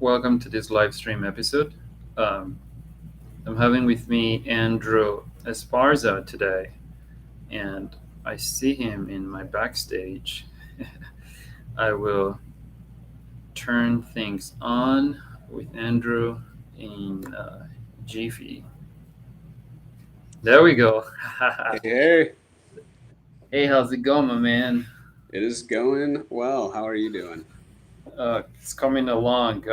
Welcome to this live stream episode. Um, I'm having with me Andrew Esparza today, and I see him in my backstage. I will turn things on with Andrew in Jiffy. There we go. Hey, Hey, how's it going, my man? it is going well. How are you doing? It's coming along.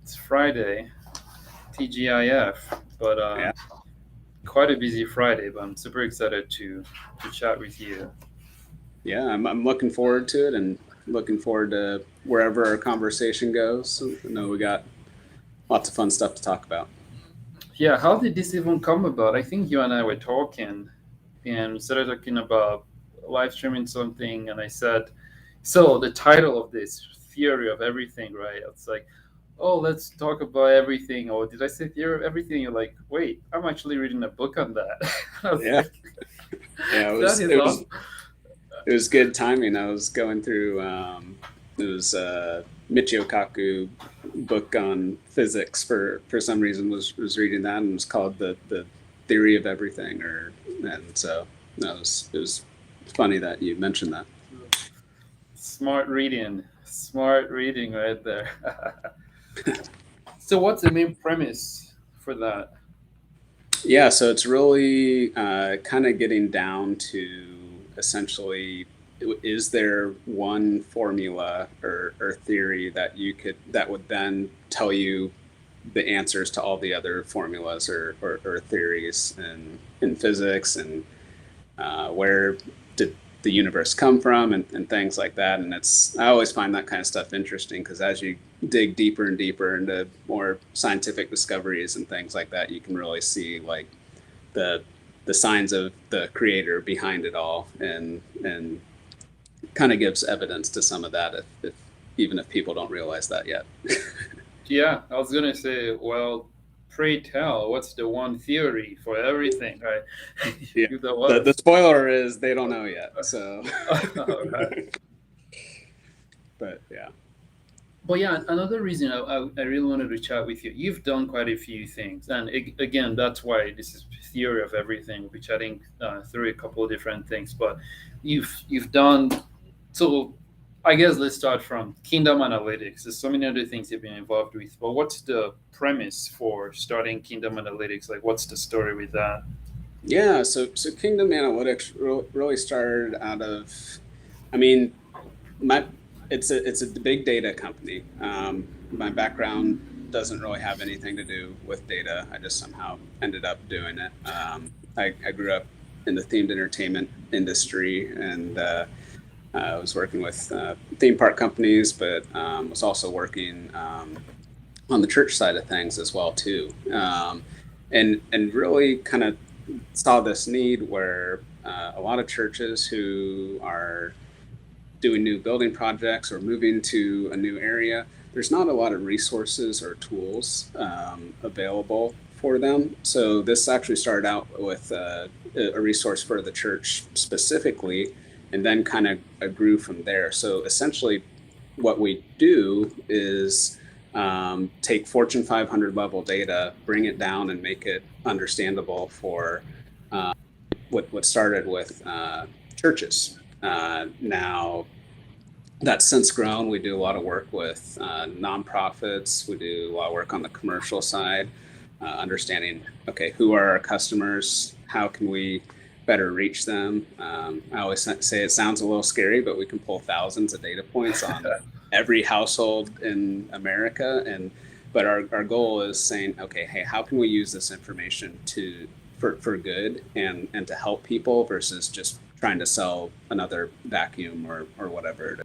It's Friday, TGIF, but Yeah, quite a busy Friday. But I'm super excited to chat with you. yeah, I'm looking forward to it and looking forward to wherever our conversation goes. I know we got lots of fun stuff to talk about. Yeah, how did this even come about? I think you and I were talking, and we started talking about live streaming something, and I said, "So the title of this theory of everything, right?" It's like, "Oh, let's talk about everything." Or did I say theory of everything? You're like, "Wait, I'm actually reading a book on that." I was Yeah, like, yeah, it "That was is it awesome." was it was good timing. I was going through it was Michio Kaku book on physics for some reason was reading that, and it was called the theory of everything, or and so that was it was funny that you mentioned that. Smart reading right there. So, what's the main premise for that? Yeah, so it's really kind of getting down to essentially, is there one formula or theory that you could that would then tell you the answers to all the other formulas or theories in physics, and where did the universe come from, and things like that. And it's I always find that kind of stuff interesting because as you dig deeper and deeper into more scientific discoveries and things like that, you can really see like the the signs of the creator behind it all, and kind of gives evidence to some of that, if even if people don't realize that yet. Yeah, I was gonna say, well, pray tell, what's the one theory for everything, right? Yeah, If there the was. spoiler is they don't know yet, so All right. but yeah. But yeah, another reason I really wanted to chat with you, you've done quite a few things. And again, that's why this is theory of everything, which I think through a couple of different things. But you've done, so I guess let's start from Kingdom Analytics. There's so many other things you've been involved with. But what's the premise for starting Kingdom Analytics? Like, what's the story with that? Yeah, so Kingdom Analytics really started out of, I mean, my it's a big data company. My background doesn't really have anything to do with data. I just somehow ended up doing it. I grew up in the themed entertainment industry, and I was working with theme park companies, but was also working on the church side of things as well too. And really kind of saw this need where a lot of churches who are doing new building projects or moving to a new area, there's not a lot of resources or tools available for them. So this actually started out with a resource for the church specifically, and then kind of grew from there. So essentially, what we do is take Fortune 500 level data, bring it down, and make it understandable for what started with churches. Now, that's since grown. We do a lot of work with nonprofits. We do a lot of work on the commercial side, understanding, okay, who are our customers? How can we better reach them? I always say it sounds a little scary, but we can pull thousands of data points on every household in America. And but our goal is saying, okay, hey, how can we use this information for good and to help people versus just trying to sell another vacuum or whatever.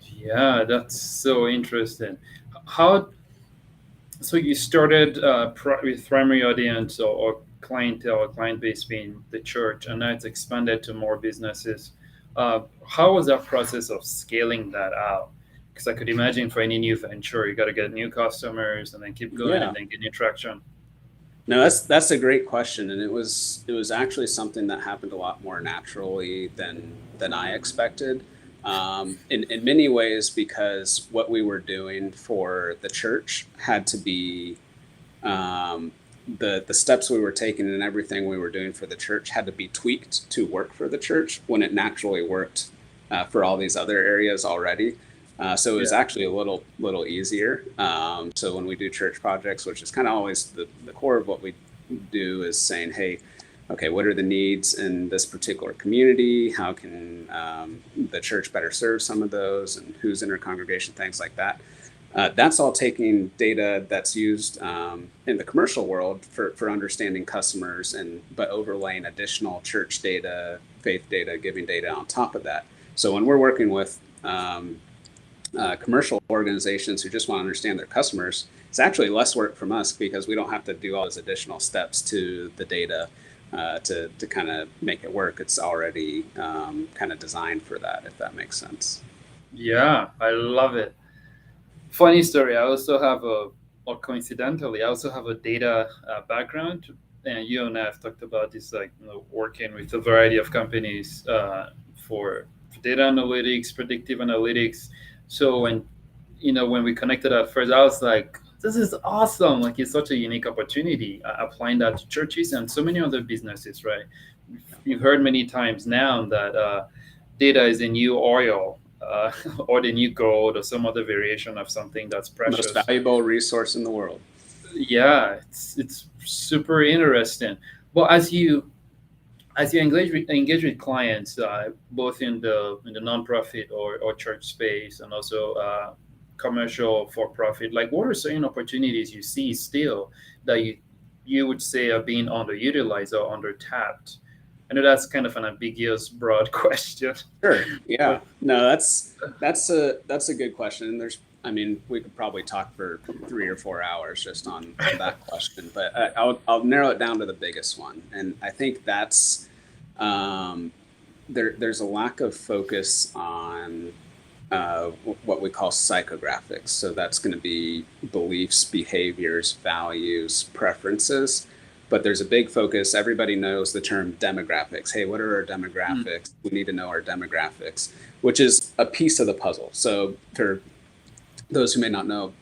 Yeah, that's so interesting. How So you started with primary audience or clientele or client base being the church, and now it's expanded to more businesses. How was that process of scaling that out? Because I could imagine for any new venture, you got to get new customers and then keep going Yeah, and then get new traction. no, that's a great question, and it was actually something that happened a lot more naturally than I expected. in many ways, because what we were doing for the church had to be, um, the steps we were taking and everything we were doing for the church had to be tweaked to work for the church when it naturally worked for all these other areas already. So it was Yeah. actually a little easier. So when we do church projects, which is kind of always the core of what we do, is saying, hey, okay, what are the needs in this particular community? How can the church better serve some of those, and who's in our congregation, things like that. That's all taking data that's used in the commercial world for understanding customers, and but overlaying additional church data, faith data, giving data on top of that. So when we're working with commercial organizations who just want to understand their customers, it's actually less work from us, because we don't have to do all those additional steps to the data to kind of make it work. It's already kind of designed for that, if that makes sense. Yeah, I love it. Funny story. I also have a, or coincidentally, I also have a data background, and you and I have talked about this, like, working with a variety of companies for data analytics, predictive analytics. So when we connected at first, I was like, "This is awesome! Like, it's such a unique opportunity, applying that to churches and so many other businesses, right?" You've heard many times now that data is a new oil, or the new gold, or some other variation of something that's Most precious. valuable resource in the world. Yeah, it's super interesting. Well, as you engage with clients, both in the nonprofit or church space, and also commercial for profit, like, what are certain opportunities you see still that you would say are being underutilized or undertapped? I know that's kind of an ambiguous, broad question, Sure. Yeah. but No, that's a good question. And there's, I mean, we could probably talk for 3 or 4 hours just on that question, but I'll narrow it down to the biggest one. And I think that's um, there's a lack of focus on what we call psychographics. So that's going to be beliefs, behaviors, values, preferences. But there's a big focus. Everybody knows the term demographics. Hey, what are our mm, demographics? We need to know our demographics, which is a piece of the puzzle. So for those who may not know,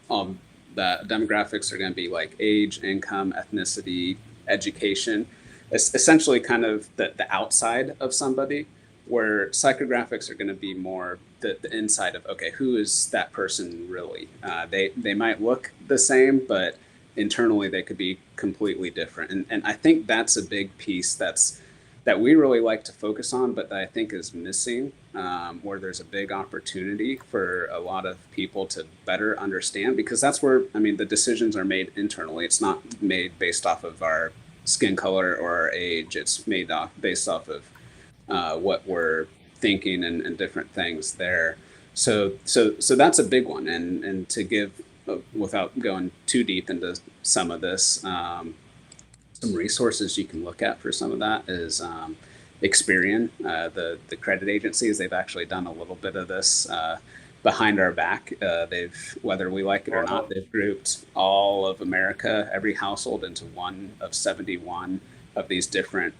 that demographics are going to be like age, income, ethnicity, education. It's essentially kind of the outside of somebody, where psychographics are going to be more the inside of, okay, who is that person really? They might look the same, but internally they could be completely different. And I think that's a big piece that we really like to focus on, but that I think is missing, where there's a big opportunity for a lot of people to better understand, because that's where, I mean, the decisions are made internally. It's not made based off of our skin color or our age. It's made based off of what we're thinking, and different things there. So that's a big one. And to give, without going too deep into some of this, some resources you can look at for some of that is Experian, the credit agencies. They've actually done a little bit of this behind our back. They've, whether we like it or not, wow. they've grouped all of America, every household, into one of 71 of these different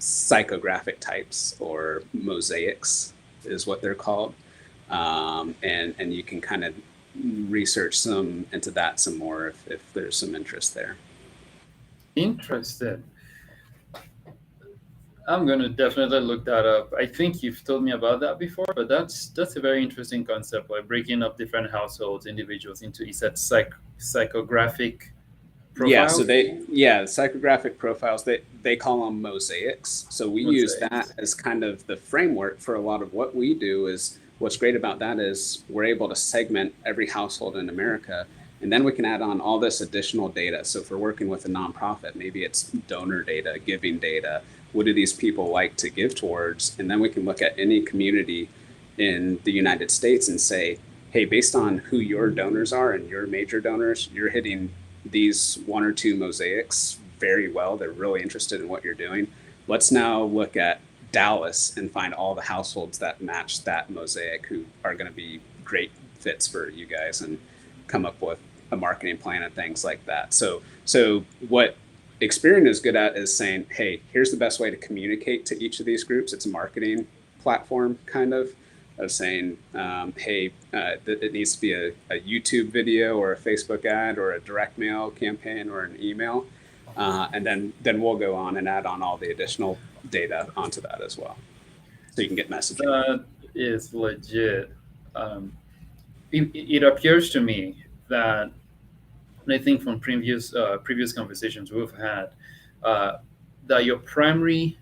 psychographic types, or mosaics is what they're called. And you can kind of research some into that some more, if there's some interest there. Interested. I'm gonna definitely look that up. I think you've told me about that before, but that's a very interesting concept, like breaking up different households, individuals into, you said, psychographic Yeah, so profiles, psychographic profiles, they call them mosaics. So we use that mosaics. as kind of the framework for a lot of what we do. Is what's great about that is we're able to segment every household in America, and then we can add on all this additional data. So if we're working with a nonprofit, maybe it's donor data, giving data. What do these people like to give towards? And then we can look at any community in the United States and say, hey, based on who your donors are and your major donors, you're hitting these one or two mosaics very well. They're really interested in what you're doing. Let's now look at Dallas and find all the households that match that mosaic, who are going to be great fits for you guys, and come up with a marketing plan and things like that. So what Experian is good at is saying, hey, here's the best way to communicate to each of these groups. It's a marketing platform, kind of. of saying, hey, it needs to be a YouTube video or a Facebook ad or a direct mail campaign or an email. And then we'll go on and add on all the additional data onto that as well. So you can get messaging. That is legit. Um, it appears to me that, and I think from previous conversations we've had, uh, that your primary,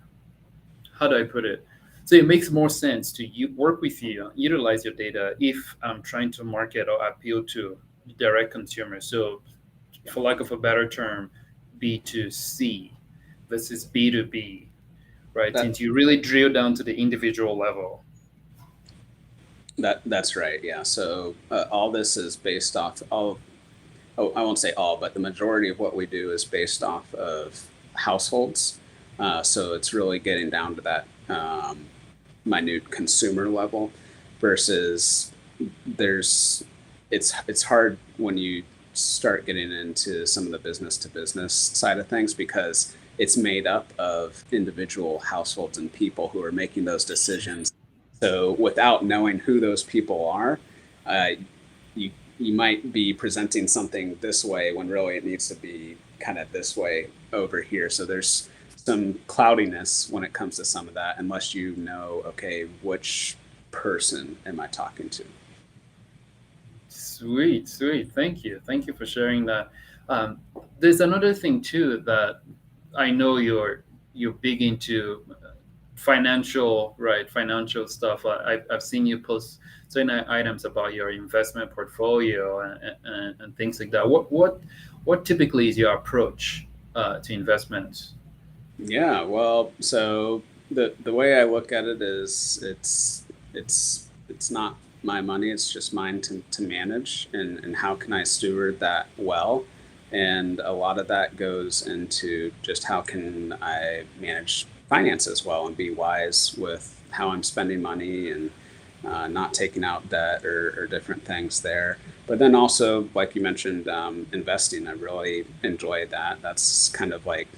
how do I put it? So it makes more sense to work with you, utilize your data if I'm trying to market or appeal to direct consumers. So, Yeah, for lack of a better term, B2C versus B2B, right? that Since you really drill down to the individual level. that's right. Yeah. So all this is based off all. Oh, I won't say all, but the majority of what we do is based off of households. So it's really getting down to that minute consumer level versus there's it's hard when you start getting into some of the business to business side of things because it's made up of individual households and people who are making those decisions. So without knowing who those people are, uh, you you might be presenting something this way when really it needs to be kind of this way over here. So there's some cloudiness when it comes to some of that, unless you know, okay, which person am I talking to? Sweet, sweet. Thank you for sharing that. Um, there's another thing too that I know you're big into financial, right? Financial stuff. I've seen you post certain items about your investment portfolio and things like that. What typically is your approach to investments? Yeah, well, so the way I look at it is it's not my money, it's just mine to manage and how can I steward that well? And a lot of that goes into just how can I manage finances well and be wise with how I'm spending money and not taking out debt or different things there. But then also, like you mentioned, investing, I really enjoy that. That's kind of like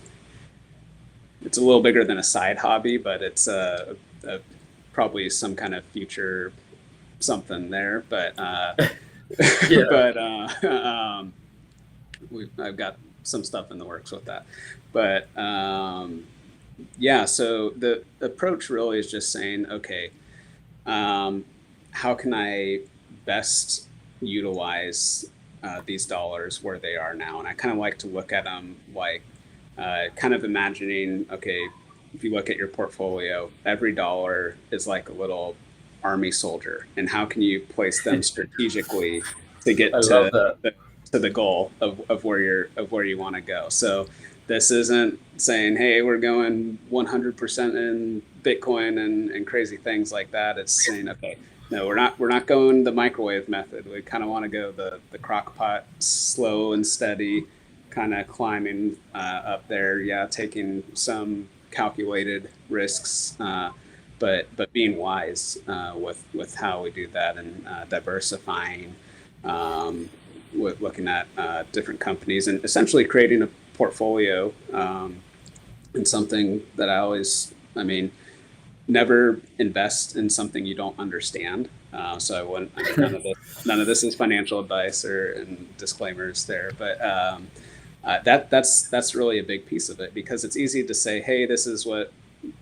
it's a little bigger than a side hobby, but it's probably some kind of future something there. But Yeah. but I've got some stuff in the works with that. But yeah, so the approach really is just saying, okay, um, how can I best utilize these dollars where they are now? And I kind of like to look at them like kind of imagining, okay, if you look at your portfolio, every dollar is like a little army soldier, and how can you place them strategically to I get love that. to the goal of where you want to go? So this isn't saying, hey, we're going 100% in Bitcoin and crazy things like that. It's saying, okay, no, we're not going the microwave method. We kind of want to go the crock pot, slow and steady, kind of climbing up there. Yeah, taking some calculated risks, but being wise with how we do that and diversifying, with looking at different companies and essentially creating a portfolio. And something that I mean, never invest in something you don't understand. So I wouldn't. I mean, none of this is financial advice or and disclaimers there, but that's really a big piece of it because it's easy to say, hey, this is what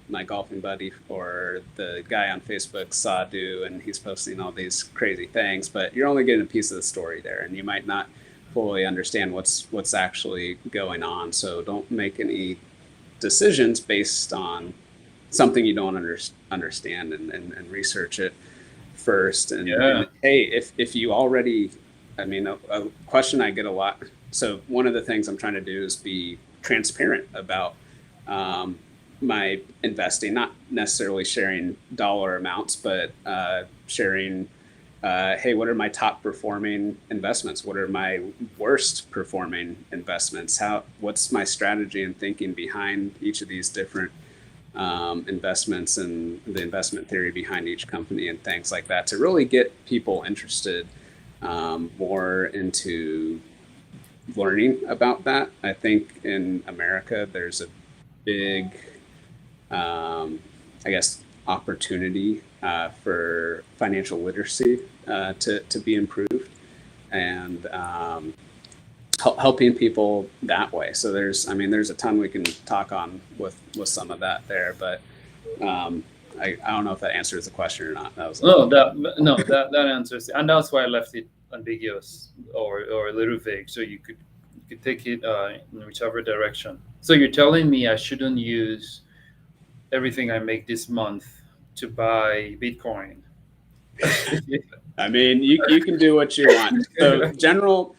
my golfing buddy or the guy on Facebook saw do, and he's posting all these crazy things, but you're only getting a piece of the story there, and you might not fully understand what's actually going on. So don't make any decisions based on something you don't understand and research it first. And Yeah. hey, if you already, I mean, a question I get a lot. So one of the things I'm trying to do is be transparent about um, my investing, not necessarily sharing dollar amounts, but sharing, hey, what are my top performing investments? What are my worst performing investments? What's my strategy and thinking behind each of these different investments and the investment theory behind each company and things like that to really get people interested more into learning about that. I think in America, there's a big, I guess, opportunity for financial literacy to be improved, and helping people that way. So there's a ton we can talk on with some of that there, but I don't know if that answers the question or not. That was that answers it. And that's why I left it ambiguous or a little vague, so you could take it in whichever direction. So you're telling me I shouldn't use everything I make this month to buy Bitcoin. I mean, you can do what you want. So general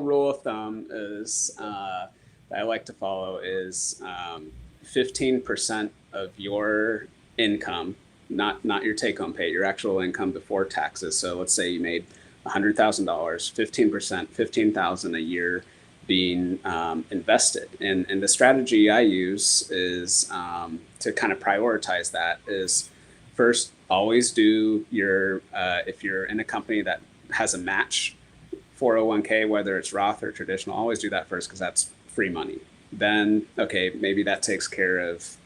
rule of thumb is that I like to follow is 15% of your income, not your take home pay, your actual income before taxes. So let's say you made $100,000, 15%, 15,000 a year being invested. And the strategy I use is to kind of prioritize that is first, always do your, if you're in a company that has a match 401k, whether it's Roth or traditional, always do that first because that's free money. Then, okay, maybe that takes care of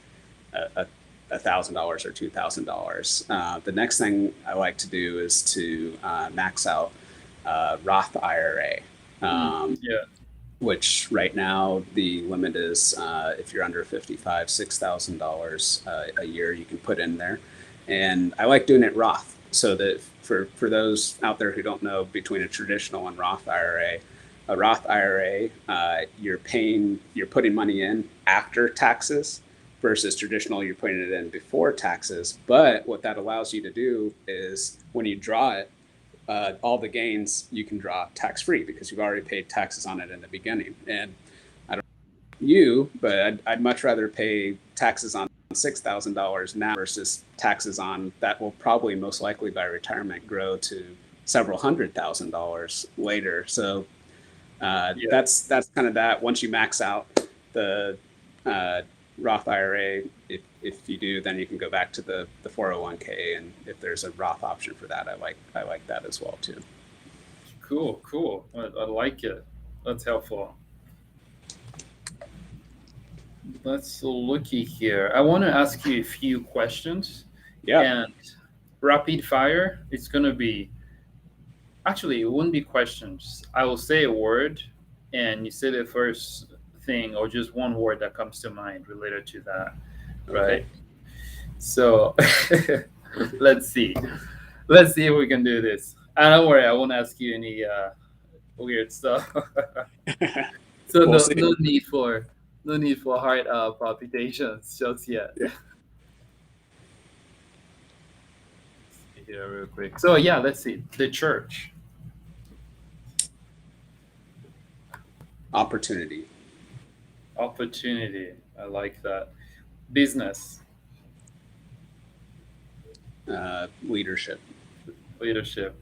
$1,000 or $2,000. The next thing I like to do is to max out Roth IRA. Yeah. Which right now the limit is if you're under 55, $6,000 a year you can put in there. And I like doing it Roth, so that for those out there who don't know between a traditional and Roth IRA, a Roth IRA, you're putting money in after taxes versus traditional, you're putting it in before taxes. But what that allows you to do is when you draw it, all the gains you can draw tax-free because you've already paid taxes on it in the beginning. And I don't know you, but I'd much rather pay taxes on $6,000 now versus taxes on that will probably most likely by retirement grow to several $100,000 later. So that's kind of that. Once you max out the Roth IRA, if you do, then you can go back to the 401k, and if there's a Roth option for that, I like that as well too. Cool. I like it. That's helpful. Let's looky here. I want to ask you a few questions. Yeah. And rapid fire. It's gonna be actually it wouldn't be questions. I will say a word, and you say the first thing or just one word that comes to mind related to that. Right. Okay. So let's see. Let's see if we can do this. And don't worry, I won't ask you any weird stuff. So We'll no, see. no need for heart palpitations just yet. Yeah. Here real quick. So yeah, let's see. The church. Opportunity. Opportunity. I like that. Business. Leadership. Leadership.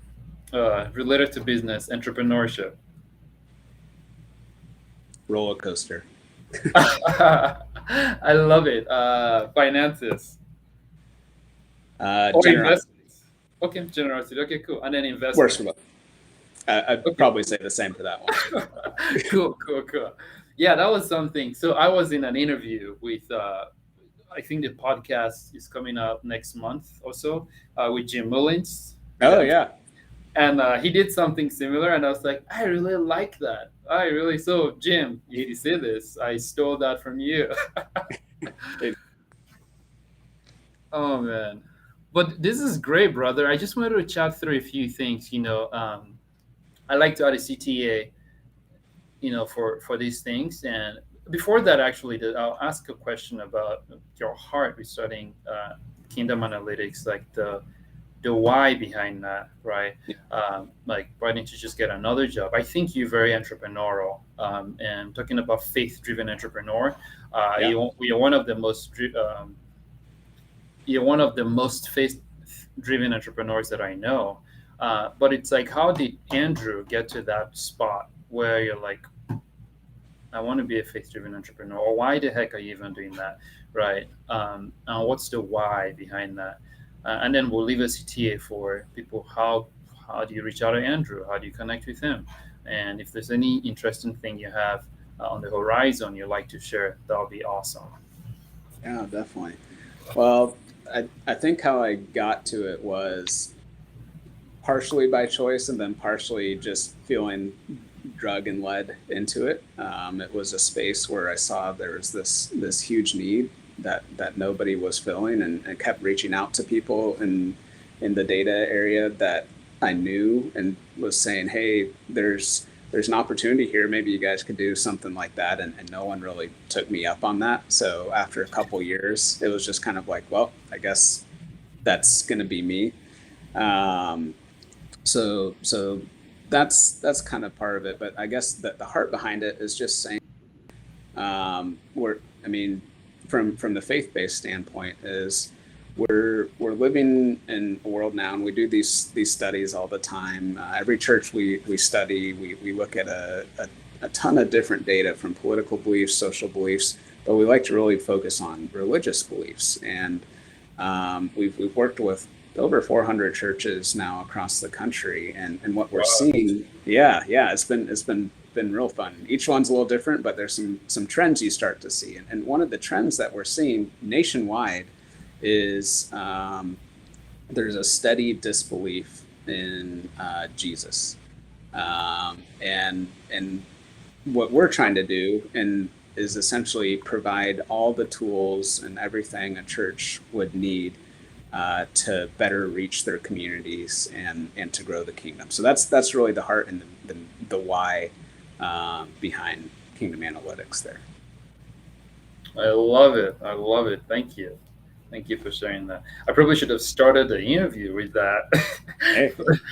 Related to business, entrepreneurship. Roller coaster. I love it. Finances. Or Generosity. investments. Okay, generosity. Okay, cool. And then Works investment. for both. I'd probably say the same for that one. Cool. Yeah, that was something. So I was in an interview with, I think the podcast is coming out next month or so, with Jim Mullins. Oh yeah. And he did something similar, and I was like, I really like that. So Jim, if you see this, I stole that from you. Oh man, but this is great, brother. I just wanted to chat through a few things. I like to add a CTA, for these things. And before that, actually, I'll ask a question about your heart with studying Kingdom Analytics, like the why behind that, right? Yeah. Like, why didn't you just get another job? I think you're very entrepreneurial. And talking about faith-driven entrepreneur, Yeah. you're one of the most you're one of the most faith-driven entrepreneurs that I know. But it's like, how did Andrew get to that spot where you're like, I want to be a faith-driven entrepreneur? Or why the heck are you even doing that, right? And what's the why behind that? And then we'll leave a CTA for people. How do you reach out to Andrew? How do you connect with him? And if there's any interesting thing you have on the horizon you'd like to share, that'll be awesome. Yeah, definitely. Well, I think how I got to it was partially by choice and then partially just feeling drug and led into it. It was a space where I saw there was this huge need that nobody was filling, and kept reaching out to people in the data area that I knew, and was saying, hey, there's an opportunity here. Maybe you guys could do something like that. And no one really took me up on that. So after a couple years, it was just kind of like, well, I guess that's going to be me. Um, so that's kind of part of it. But I guess that the heart behind it is just saying, we're, I mean, from the faith-based standpoint is we're living in a world now, and we do these studies all the time. Every church we study, we look at a ton of different data from political beliefs, social beliefs, but we like to really focus on religious beliefs. And we've worked with over 400 churches now across the country, and what we're Wow. seeing, yeah, it's been real fun. Each one's a little different, but there's some trends you start to see, and one of the trends that we're seeing nationwide is there's a steady disbelief in Jesus, and what we're trying to do and is essentially provide all the tools and everything a church would need to better reach their communities and to grow the kingdom. So that's really the heart and the why behind Kingdom Analytics there. I love it. I love it. Thank you. Thank you for sharing that. I probably should have started the interview with that. Hey, I it's was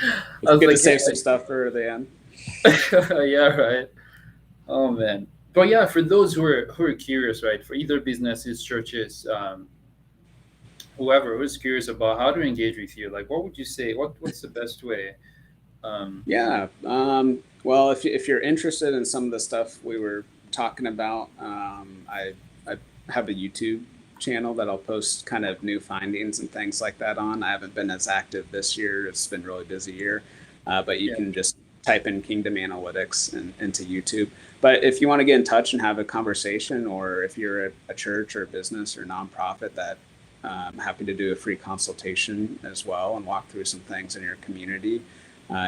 good to like, save some stuff for the end. yeah, right. Oh man. But yeah, for those who are curious, right? For either businesses, churches, whoever who's curious about how to engage with you, like what would you say? What's the best way? Um, Yeah. Well, if you're interested in some of the stuff we were talking about, I have a YouTube channel that I'll post kind of new findings and things like that on. I haven't been as active this year. It's been a really busy year. But you yeah. can just type in Kingdom Analytics into YouTube. But if you want to get in touch and have a conversation, or if you're a church or a business or nonprofit that I'm happy to do a free consultation as well and walk through some things in your community.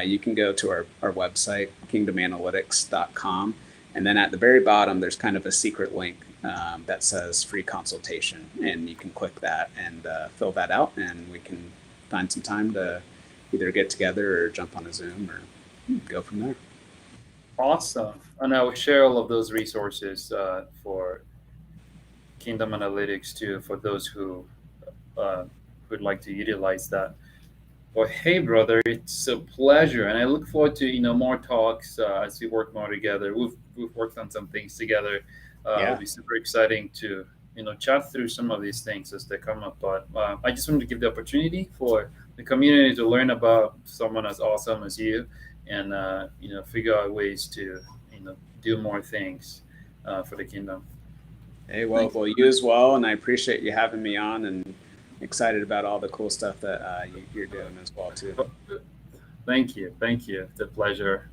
You can go to our website, kingdomanalytics.com. And then at the very bottom, there's kind of a secret link that says free consultation. And you can click that and fill that out. And we can find some time to either get together or jump on a Zoom or go from there. Awesome. And I will share all of those resources for Kingdom Analytics too, for those uh, who'd like to utilize that. Well, hey, brother, it's a pleasure, and I look forward to more talks as we work more together. We've worked on some things together. It'll Yeah. be super exciting to chat through some of these things as they come up. But I just wanted to give the opportunity for the community to learn about someone as awesome as you, and figure out ways to do more things for the kingdom. Hey, well, Thanks. well, you as well. And I appreciate you having me on, and excited about all the cool stuff that you're doing as well, too. Thank you. Thank you. It's a pleasure.